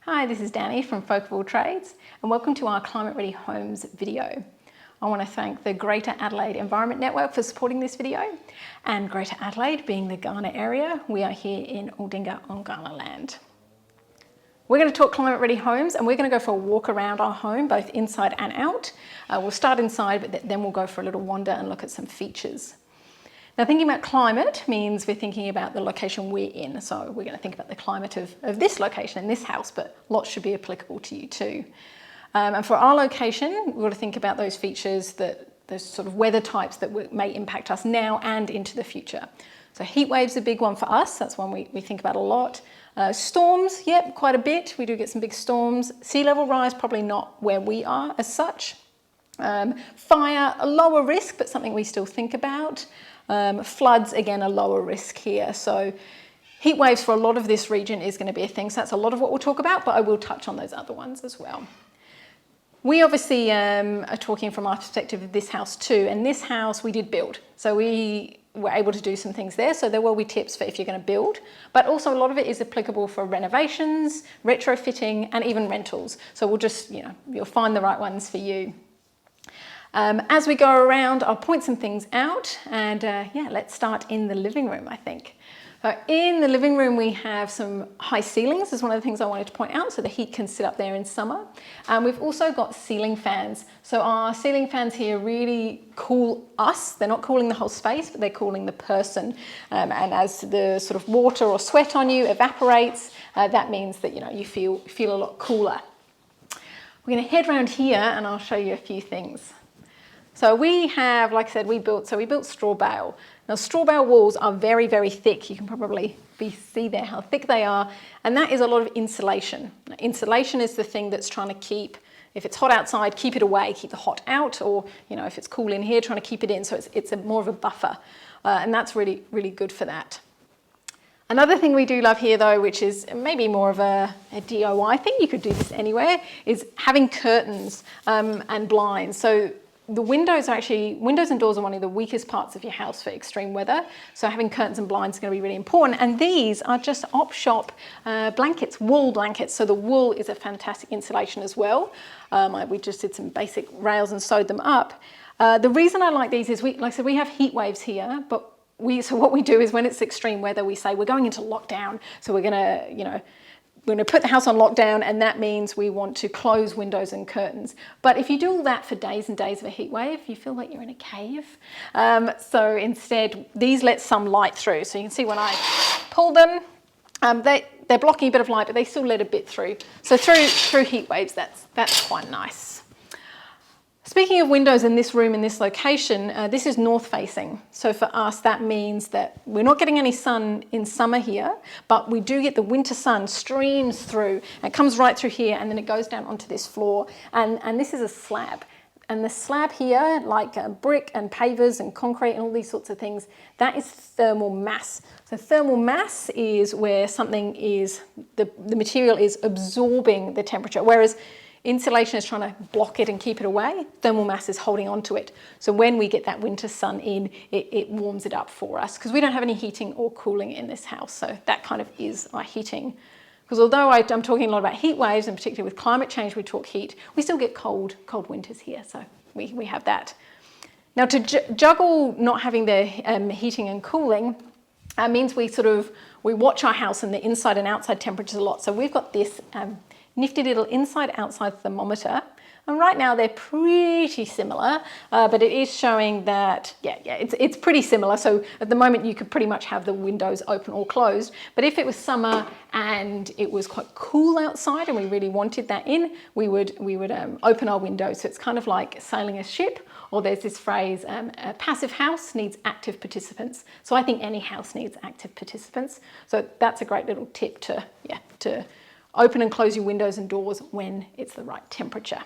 Hi, this is Danny from Folk of All Trades and welcome to our Climate Ready Homes video. I want to thank the Greater Adelaide Environment Network for supporting this video, and Greater Adelaide being the Kaurna area, we are here in Aldinga on Kaurna land. We're going to talk climate ready homes and we're going to go for a walk around our home, both inside and out. We'll start inside, but then we'll go for a little wander and look at some features. Now, thinking about climate means we're thinking about the location we're in. So we're going to think about the climate of this location in this house, but lots should be applicable to you too. And for our location, we've got to think about those features, those sort of weather types that may impact us now and into the future. So heat waves are a big one for us. That's one we think about a lot. Storms, yep, quite a bit. We do get some big storms. Sea level rise, probably not where we are as such. Fire, a lower risk, but something we still think about. Floods, again, a lower risk here. So heat waves for a lot of this region is going to be a thing. So that's a lot of what we'll talk about, but I will touch on those other ones as well. We obviously are talking from our perspective of this house too. And this house we did build. So we were able to do some things there. So there will be tips for if you're going to build, but also a lot of it is applicable for renovations, retrofitting, and even rentals. So we'll just, you'll find the right ones for you. As we go around, I'll point some things out and let's start in the living room, I think. So in the living room, we have some high ceilings. Is one of the things I wanted to point out, so the heat can sit up there in summer. We've also got ceiling fans. So our ceiling fans here really cool us. They're not cooling the whole space, but they're cooling the person. And as the sort of water or sweat on you evaporates, that means that you feel a lot cooler. We're going to head around here and I'll show you a few things. So we have, like I said, we built straw bale. Now straw bale walls are very, very thick. You can probably see there how thick they are. And that is a lot of insulation. Now, insulation is the thing that's trying to keep, if it's hot outside, keep it away, keep the hot out, or if it's cool in here, trying to keep it in. So it's more of a buffer. And that's really, really good for that. Another thing we do love here though, which is maybe more of a DIY thing, you could do this anywhere, is having curtains and blinds. So the windows and doors are one of the weakest parts of your house for extreme weather. So having curtains and blinds is going to be really important. And these are just op-shop blankets, wool blankets. So the wool is a fantastic insulation as well. We just did some basic rails and sewed them up. The reason I like these is, like I said, we have heat waves here, but so what we do is when it's extreme weather, we say we're going into lockdown. So we're going to put the house on lockdown, and that means we want to close windows and curtains. But if you do all that for days and days of a heat wave, you feel like you're in a cave. So instead, these let some light through. So you can see when I pull them, they're blocking a bit of light, but they still let a bit through. So through heat waves, that's quite nice. Speaking of windows in this room, in this location, this is north facing. So for us, that means that we're not getting any sun in summer here, but we do get the winter sun streams through. And it comes right through here and then it goes down onto this floor. And this is a slab. And the slab here, like brick and pavers and concrete and all these sorts of things, that is thermal mass. So thermal mass is where something is, the material is absorbing the temperature, whereas insulation is trying to block it and keep it away. Thermal mass is holding on to it. So when we get that winter sun in, it warms it up for us because we don't have any heating or cooling in this house. So that kind of is our heating. Because although I'm talking a lot about heat waves, and particularly with climate change, we talk heat, we still get cold winters here. So we have that. Now to juggle not having the heating and cooling means we watch our house and the inside and outside temperatures a lot. So we've got this nifty little inside-outside thermometer. And right now they're pretty similar, but it is showing that, it's pretty similar. So at the moment you could pretty much have the windows open or closed. But if it was summer and it was quite cool outside and we really wanted that in, we would open our windows. So it's kind of like sailing a ship, or there's this phrase, a passive house needs active participants. So I think any house needs active participants. So that's a great little tip to open and close your windows and doors when it's the right temperature.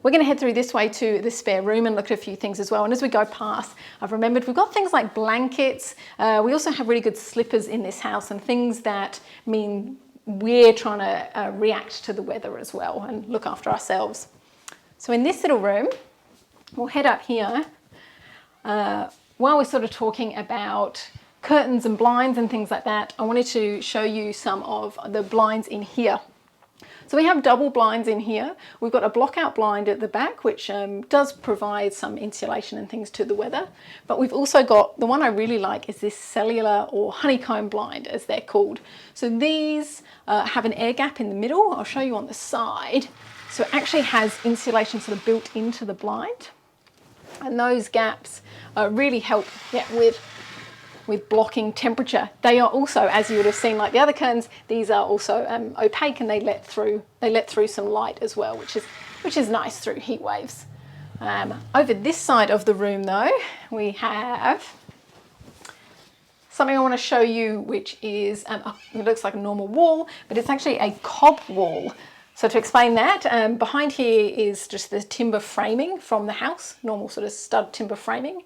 We're going to head through this way to the spare room and look at a few things as well. And as we go past, I've remembered we've got things like blankets. We also have really good slippers in this house and things that mean we're trying to react to the weather as well and look after ourselves. So in this little room, we'll head up here while we're sort of talking about curtains and blinds and things like that. I wanted to show you some of the blinds in here. So we have double blinds in here. We've got a block-out blind at the back, which does provide some insulation and things to the weather. But we've also got, the one I really like is this cellular or honeycomb blind, as they're called. So these have an air gap in the middle. I'll show you on the side. So it actually has insulation sort of built into the blind. And those gaps really help with blocking temperature. They are also, as you would have seen like the other curtains, these are also opaque, and they let through some light as well, which is nice through heat waves. Over this side of the room though, we have something I want to show you, which is, it looks like a normal wall, but it's actually a cob wall. So to explain that, behind here is just the timber framing from the house, normal sort of stud timber framing.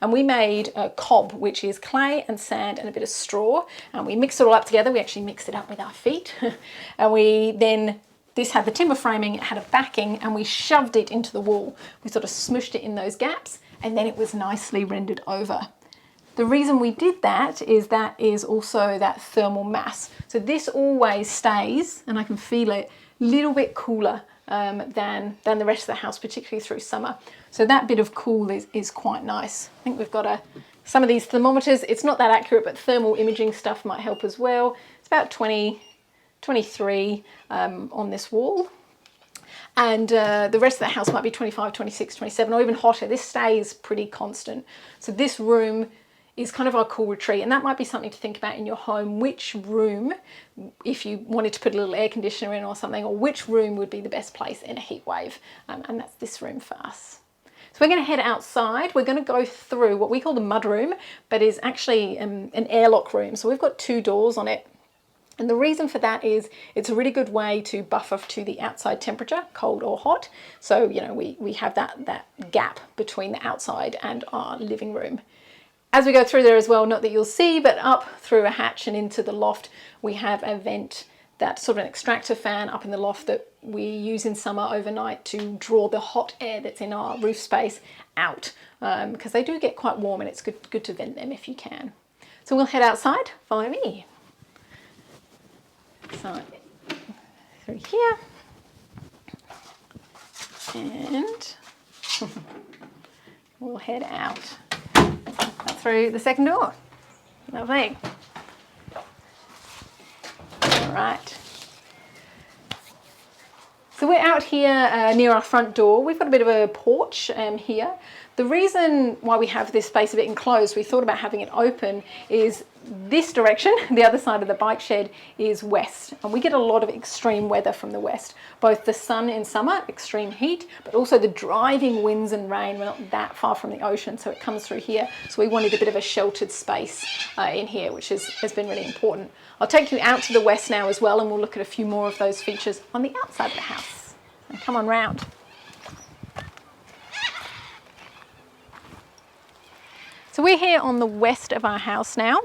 And we made a cob, which is clay and sand and a bit of straw. And we mixed it all up together. We actually mixed it up with our feet. And this had the timber framing, it had a backing, and we shoved it into the wall. We sort of smushed it in those gaps, and then it was nicely rendered over. The reason we did that is also that thermal mass. So this always stays, and I can feel it, a little bit cooler than the rest of the house, particularly through summer. So that bit of cool is quite nice. I think we've got some of these thermometers. It's not that accurate, but thermal imaging stuff might help as well. It's about 23 on this wall. And the rest of the house might be 25, 26, 27, or even hotter. This stays pretty constant. So this room is kind of our cool retreat, and that might be something to think about in your home. Which room, if you wanted to put a little air conditioner in or something, or which room would be the best place in a heat wave, and that's this room for us. So we're going to head outside. We're going to go through what we call the mud room, but is actually an airlock room. So we've got 2 doors on it. And the reason for that is it's a really good way to buffer to the outside temperature, cold or hot. So, you know, we have that gap between the outside and our living room. As we go through there as well, not that you'll see, but up through a hatch and into the loft, we have a vent, that's sort of an extractor fan up in the loft that we use in summer overnight to draw the hot air that's in our roof space out, because they do get quite warm, and it's good to vent them if you can. So we'll head outside, follow me. So through here, and we'll head out through the second door. Lovely. All right. So we're out here near our front door. We've got a bit of a porch here. The reason why we have this space a bit enclosed, we thought about having it open, is this direction, the other side of the bike shed, is west, and we get a lot of extreme weather from the west, both the sun in summer, extreme heat, but also the driving winds and rain. We're not that far from the ocean, so it comes through here. So we wanted a bit of a sheltered space in here, which has been really important. I'll take you out to the west now as well, and we'll look at a few more of those features on the outside of the house. So come on round. So we're here on the west of our house now.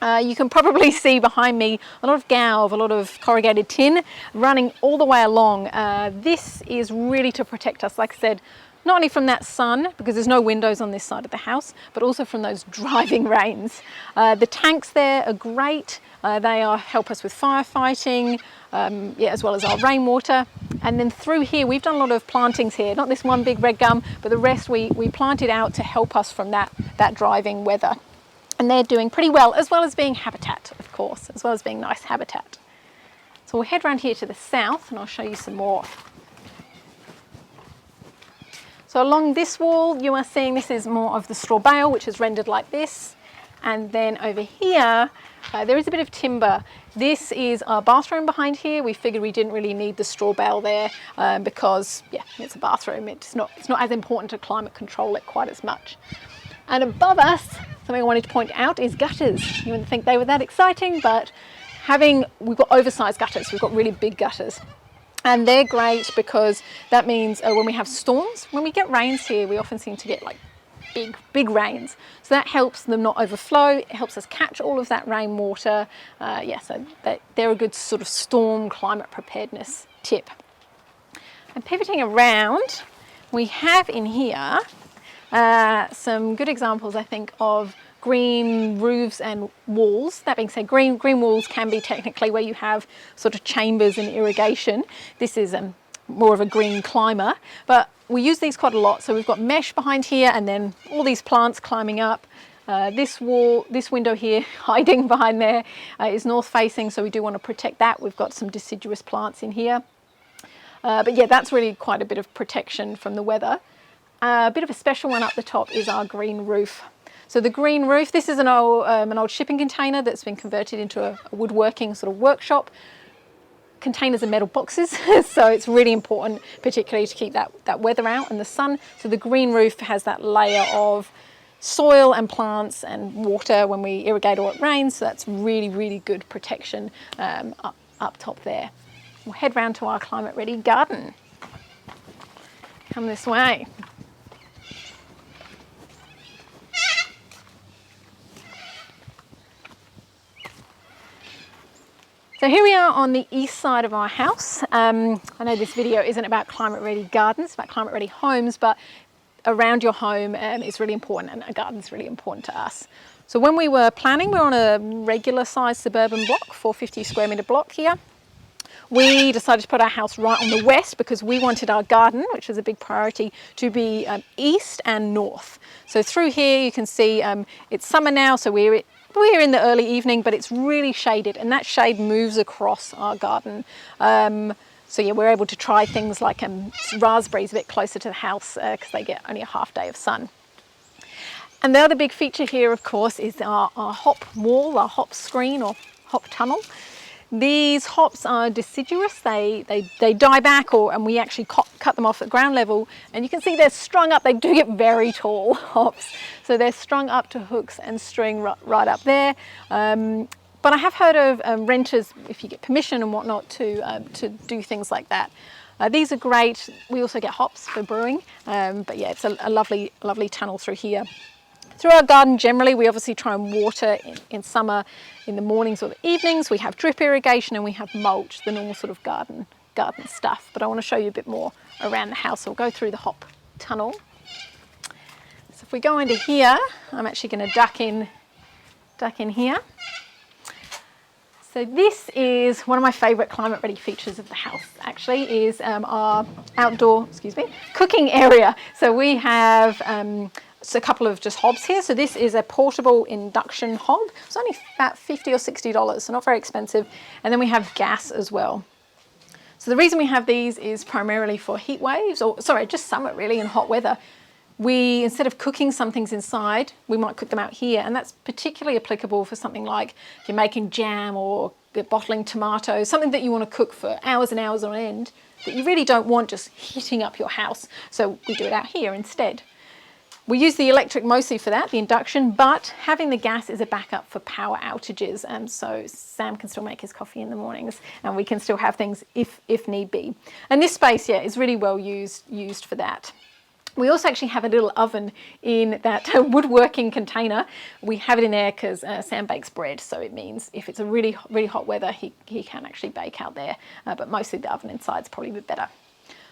You can probably see behind me a lot of galv, a lot of corrugated tin running all the way along. This is really to protect us, like I said, not only from that sun, because there's no windows on this side of the house, but also from those driving rains. The tanks there are great. They help us with firefighting, as well as our rainwater. And then through here, we've done a lot of plantings here, not this one big red gum, but the rest we planted out to help us from that driving weather. And they're doing pretty well as being habitat, of course, as well as being nice habitat. So we'll head around here to the south, and I'll show you some more. So along this wall, you are seeing this is more of the straw bale, which is rendered like this. And then over here, there is a bit of timber. This is our bathroom behind here. We figured we didn't really need the straw bale there because, yeah, it's a bathroom. It's not as important to climate control it quite as much. And above us, something I wanted to point out is gutters. You wouldn't think they were that exciting, but we've got oversized gutters. We've got really big gutters. And they're great because that means when we have storms, when we get rains here, we often seem to get like big rains. So that helps them not overflow. It helps us catch all of that rainwater. So they're a good sort of storm climate preparedness tip. And pivoting around, we have in here some good examples, I think, of green roofs and walls. That being said, green walls can be technically where you have sort of chambers and irrigation. This is more of a green climber, but we use these quite a lot. So we've got mesh behind here and then all these plants climbing up. This window here hiding behind there is north facing, so we do want to protect that. We've got some deciduous plants in here. But yeah, that's really quite a bit of protection from the weather. A bit of a special one up the top is our green roof. So the green roof, this is an old shipping container that's been converted into a woodworking sort of workshop. Containers are metal boxes, so it's really important, particularly to keep that weather out and the sun. So the green roof has that layer of soil and plants and water when we irrigate or it rains, so that's really, really good protection up top there. We'll head round to our climate ready garden. Come this way. So here we are on the east side of our house. I know this video isn't about climate ready gardens, it's about climate ready homes, but around your home is really important, and a garden's really important to us. So when we were planning, we're on a regular sized suburban block, 450 square metre block here. We decided to put our house right on the west because we wanted our garden, which was a big priority, to be east and north. So through here you can see it's summer now, so we're in the early evening, but it's really shaded, and that shade moves across our garden. So yeah, we're able to try things like raspberries a bit closer to the house because they get only a half day of sun. And the other big feature here, of course, is our hop wall, our hop screen or hop tunnel. These hops are deciduous, they die back, and we actually cut them off at ground level, and you can see they're strung up. They do get very tall hops, so they're strung up to hooks and string right up there. But I have heard of renters, if you get permission and whatnot, to do things like that. These are great. We also get hops for brewing, but yeah, it's a lovely tunnel through here. Through our garden generally, we obviously try and water in summer in the mornings or the evenings. We have drip irrigation and we have mulch, the normal sort of garden stuff. But I want to show you a bit more around the house. So we'll go through the hop tunnel. So if we go into here, I'm actually going to duck in here. So this is one of my favourite climate ready features of the house, actually, is our outdoor, cooking area. So we have a couple of just hobs here. So this is a portable induction hob. It's only about $50 or $60, so not very expensive. And then we have gas as well. So the reason we have these is primarily for heat waves, just summer really, and hot weather. Instead of cooking some things inside, we might cook them out here, and that's particularly applicable for something like if you're making jam or you're bottling tomatoes, something that you want to cook for hours and hours on end that you really don't want just heating up your house. So we do it out here instead. We use the electric mostly for that, the induction, but having the gas is a backup for power outages, so Sam can still make his coffee in the mornings and we can still have things if need be. And this space, yeah, is really well used for that. We also actually have a little oven in that woodworking container. We have it in there because Sam bakes bread, so it means if it's a really, really hot weather, he can actually bake out there, but mostly the oven inside is probably a bit better.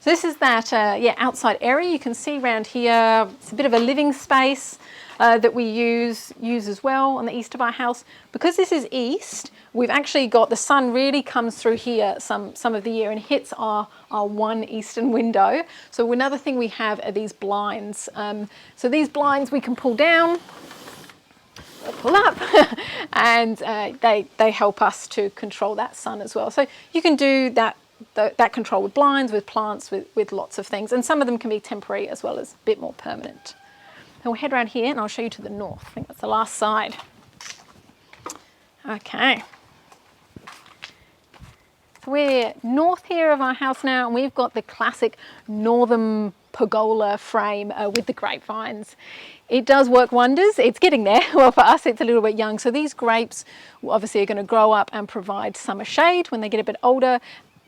So this is that outside area. You can see around here, it's a bit of a living space that we use as well on the east of our house. Because this is east, we've actually got the sun really comes through here some of the year and hits our one eastern window. So another thing we have are these blinds. So these blinds we can pull down, pull up, and they help us to control that sun as well. So you can do that control with blinds, with plants, with lots of things, and some of them can be temporary as well as a bit more permanent. And we'll head around here and I'll show you to the north. I think that's the last side. Okay. So we're north here of our house now, and we've got the classic northern pergola frame with the grapevines. It does work wonders. It's getting there. Well, for us, it's a little bit young. So these grapes obviously are going to grow up and provide summer shade when they get a bit older,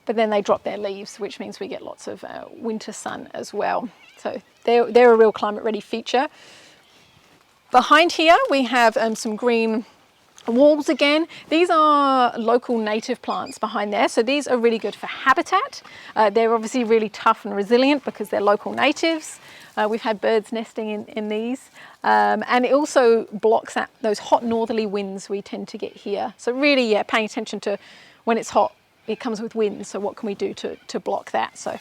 but then they drop their leaves, which means we get lots of winter sun as well. So they're a real climate ready feature. Behind here, we have some green Walls again, these are local native plants behind there, so these are really good for habitat. They're obviously really tough and resilient because they're local natives. We've had birds nesting in these, and it also blocks out those hot northerly winds we tend to get here. So really, yeah, paying attention to when it's hot, it comes with winds, so what can we do to block that? So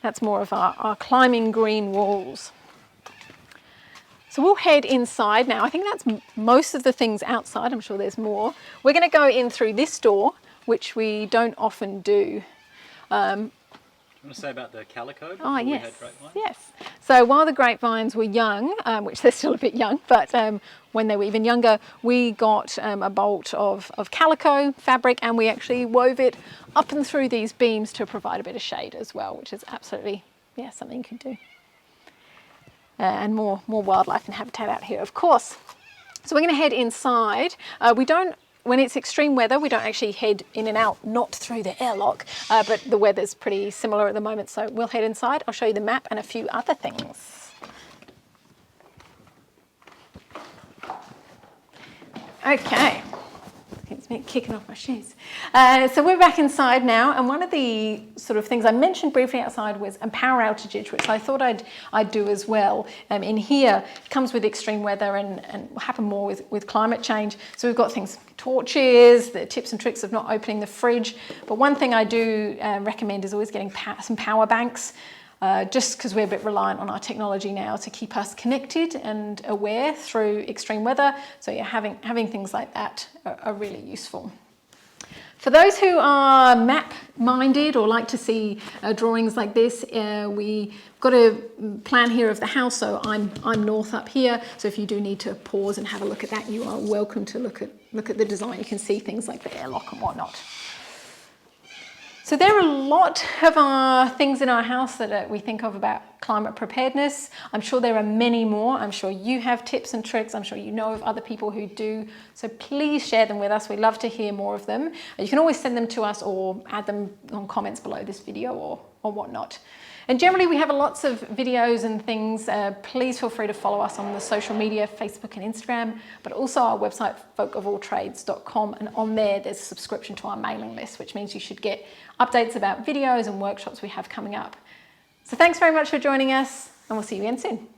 that's more of our climbing green walls. So we'll head inside now. I think that's most of the things outside. I'm sure there's more. We're going to go in through this door, which we don't often do. Do you want to say about the calico? Oh, yes. We had grapevines? Yes. So while the grapevines were young, which they're still a bit young, but when they were even younger, we got a bolt of calico fabric, and we actually wove it up and through these beams to provide a bit of shade as well, which is absolutely, yeah, something you can do. And more wildlife and habitat out here, of course. So we're going to head inside. When it's extreme weather, we don't actually head in and out, not through the airlock, but the weather's pretty similar at the moment, so we'll head inside. I'll show you the map and a few other things. Okay. It's me kicking off my shoes. So we're back inside now, and one of the sort of things I mentioned briefly outside was a power outage, which I thought I'd do as well. In here, it comes with extreme weather and will happen more with climate change. So we've got things, torches, the tips and tricks of not opening the fridge. But one thing I do recommend is always getting some power banks. Just because we're a bit reliant on our technology now to keep us connected and aware through extreme weather. So yeah, having things like that are really useful. For those who are map-minded or like to see drawings like this, we've got a plan here of the house. So I'm north up here. So if you do need to pause and have a look at that, you are welcome to look at the design. You can see things like the airlock and whatnot. So there are a lot of our things in our house that we think of about climate preparedness. I'm sure there are many more. I'm sure you have tips and tricks. I'm sure you know of other people who do. So please share them with us. We'd love to hear more of them. You can always send them to us or add them on comments below this video or whatnot. And generally we have lots of videos and things. Please feel free to follow us on the social media, Facebook and Instagram, but also our website, folkofalltrades.com. And on there's a subscription to our mailing list, which means you should get updates about videos and workshops we have coming up. So thanks very much for joining us, and we'll see you again soon.